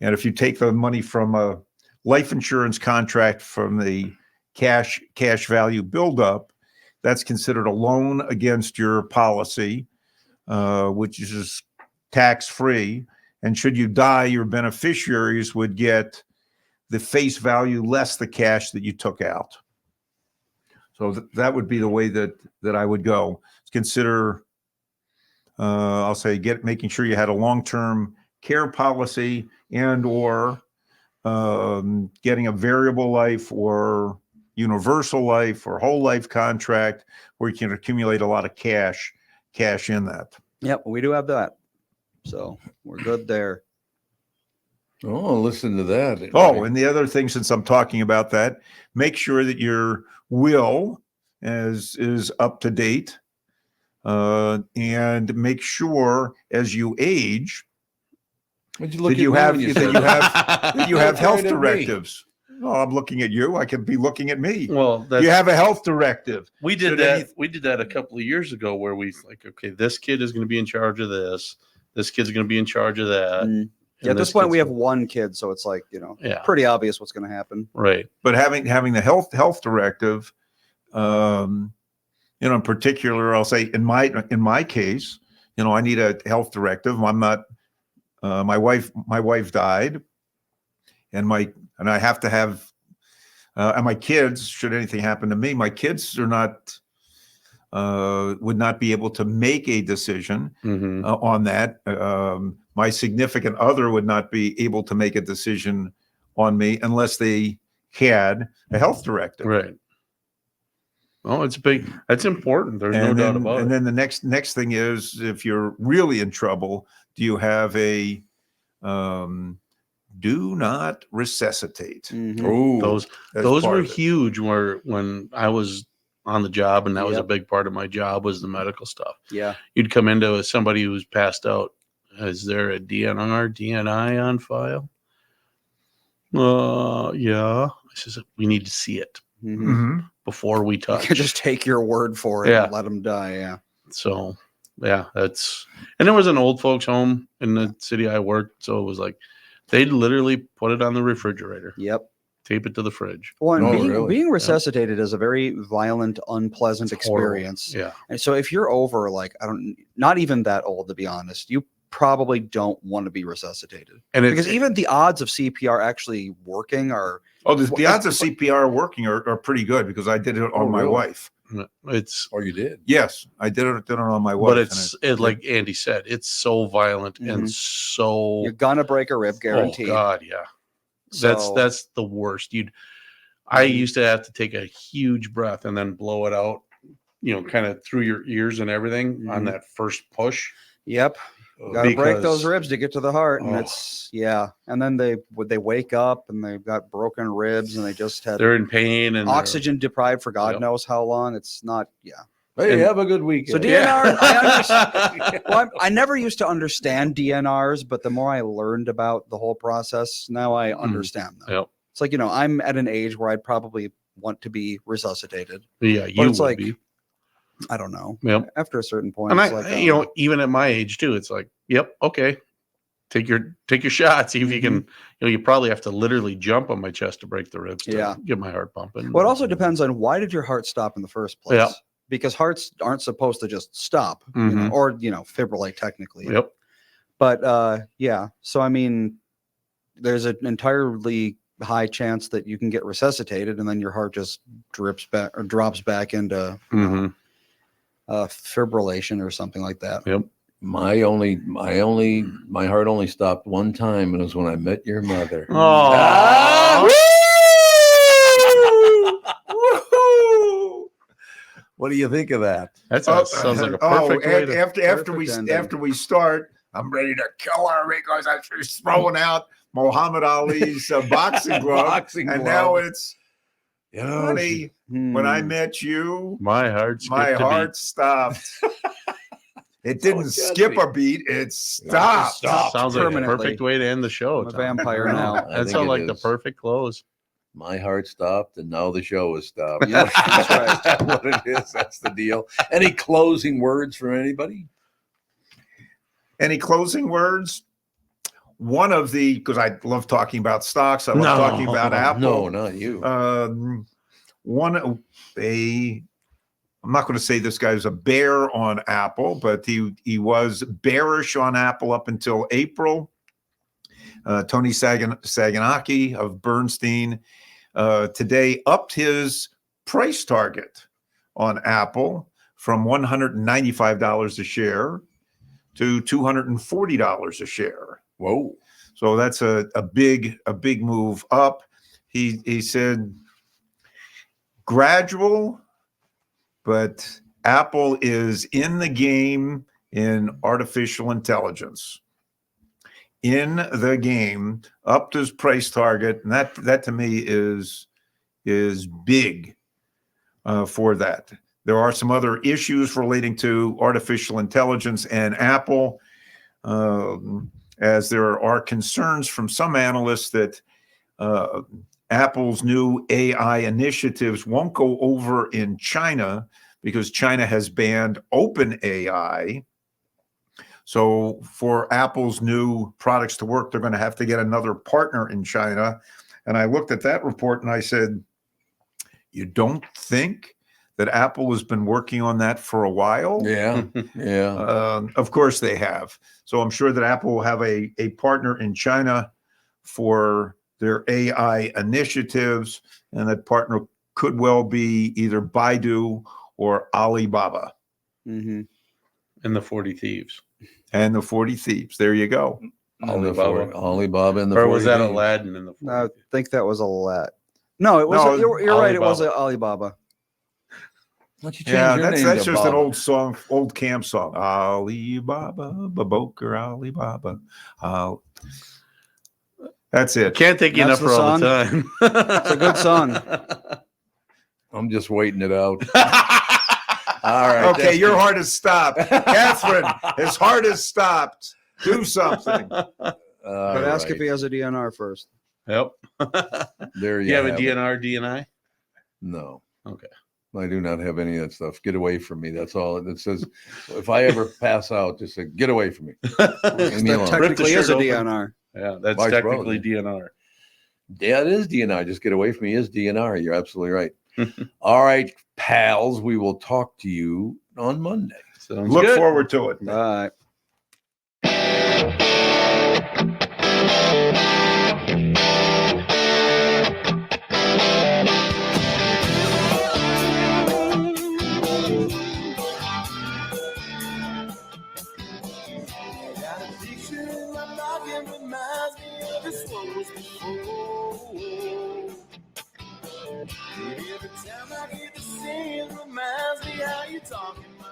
And if you take the money from a life insurance contract from the cash value buildup, that's considered a loan against your policy, which is tax-free. And should you die, your beneficiaries would get the face value less the cash that you took out. So that would be the way that I would go. Consider, I'll say, making sure you had a long-term care policy and or getting a variable life or universal life or whole life contract where you can accumulate a lot of cash in that. Yep, we do have that. So we're good there. Oh, listen to that. Oh, and the other thing, since I'm talking about that, make sure that your will is up to date, and make sure as you age What'd you look that you at me have when you that said you that? have that you have Look health right at me. directives. Oh, I'm looking at you. I could be looking at me. Well, that's, You have a health directive. we did should that. any- We did that a couple of years ago, where we like, okay, this kid is going to be in charge of this. This kid's going to be in charge of that. Mm. and At this point, kid's we have gonna- one kid, so it's like, Yeah. pretty obvious what's going to happen. right. But having the health directive, in particular, I'll say in my case, I need a health directive. I'm not. My wife died, and I have to have. And my kids, should anything happen to me, my kids are not. Would not be able to make a decision Mm-hmm. on that. My significant other would not be able to make a decision on me unless they had a health directive. Right. Oh, it's big. That's important. There's no And doubt then, about and it. then the next thing is, if you're really in trouble, do you have a do not resuscitate? Mhm. Oh, Those as those part were of it? huge. When I was on the job, and that was a Yep. big part of my job, was the medical stuff. Yeah. You'd come into somebody who's passed out. Is there a DNI on file? Yeah. I says, we need to see it Mhm. Mhm. before we You touch. can just take your word for it Yeah. and let them die. Yeah. So yeah, and there was an old folks home in the city I worked. So it was like, they'd literally put it on the refrigerator, Yep. tape it to the fridge. Well, and Oh, being, really? being resuscitated is a very violent, unpleasant It's horrible. experience. Yeah. And so if you're over, like, not even that old, to be honest, you probably don't want to be resuscitated, And because even the odds of CPR actually working are, Oh, the Well, odds of CPR working are pretty good, because I did it on Oh, my really? wife. it's, oh, you did. Yes, I did it on my wife. but and it's like Andy said, it's so violent and Mhm. so, you're gonna break a rib, guaranteed. oh God, yeah. So, That's the worst. I used to have to take a huge breath and then blow it out, kind of through your ears and everything on that first push. Yep. Got to break those Because- ribs to get to the heart, and Oh. it's and then they wake up and they've got broken ribs, and they just had They're in pain and they're- oxygen deprived for God Yep. knows how long. It's not, Hey, And- have a good weekend. So DNR, I understand. Well, I never used to understand DNRs, but the more I learned about the whole process, now I understand them. Yep. It's like, I'm at an age where I'd probably want to be resuscitated. Yeah, you it's would like, be. I don't know. Yep. After a certain point, And it's I, like, even at my age too, it's like, yep, okay, take your shot. See if you can. You probably have to literally jump on my chest to break the ribs to Yeah. get my heart pumping. well, it also depends on why did your heart stop in the first place? Yeah. Because hearts aren't supposed to just stop, Mhm. or fibrillate technically. Yep. But so I mean, there's an entirely high chance that you can get resuscitated, and then your heart just drops back into hmm fibrillation or something like that. Yep. My heart only stopped one time, and it was when I met your mother. Oh. What do you think of that? That sounds like a perfect way to. Perfect ending. after we start, I'm ready to kill her because I was throwing out Muhammad Ali's boxing glove, Boxing and glove. now it's You know, honey. When I Hmm. met you, My heart. my skipped a heart beat. stopped. It didn't just skip me. a beat; it stopped. Stopped. Sounds like a permanently. perfect way to end the show. I'm a Tom. vampire I now. That think sounds it like the is. perfect close. My heart stopped, and now the show is stopped. Yeah, that's right. Is that what it is? That's the deal. Any closing words from anybody? Any closing words? One of the, because I love talking about stocks, I love talking about Apple. No, not you. I'm not going to say this guy's a bear on Apple, but he was bearish on Apple up until April. Tony Saganaki of Bernstein today upped his price target on Apple from $195 a share to $240 a share. Whoa. So that's a big move up. He said gradual, but Apple is in the game in artificial intelligence. In the game, upped his price target, and that to me is big for that. There are some other issues relating to artificial intelligence and Apple, as there are concerns from some analysts that Apple's new AI initiatives won't go over in China because China has banned OpenAI. So for Apple's new products to work, they're going to have to get another partner in China. And I looked at that report and I said, you don't think that Apple has been working on that for a while? Yeah. Yeah. Of course they have. So I'm sure that Apple will have a partner in China for their AI initiatives, and that partner could well be either Baidu or Alibaba Mm-hmm. And the 40 Thieves. and the 40 Thieves. There you go. Alibaba and the Or was that 40 Aladdin in the 40 I Thieves? think that was a lot. No, it was. No, You're right. It was Alibaba. Alibaba. Why don't you change Yeah, your name that's to just an Baba? old song, old camp song. Alibaba, Baboker, Alibaba. That's it. Can't thank you That's enough for all the time. It's a good song. I'm just waiting it out. All right. Okay, that's your good. heart has stopped. Catherine, his heart has stopped. Do something. All But ask if right. he has a DNR first. Yep. There You have a it. DNR, DNI? No. Okay. I do not have any of that stuff. Get away from me. That's all it says. If I ever pass out, just say, get away from me. Leave me That alone. technically shirt is a open. DNR. Yeah, that's Vice technically versa. DNR. Yeah, it is DNR. Just get away from me is DNR. You're absolutely right. All right, pals. We will talk to you on Monday. Sounds Look good. forward to it. Bye. Got a picture in my noggin reminds me of this one was before. Every time I hear the sing, reminds me how you talking.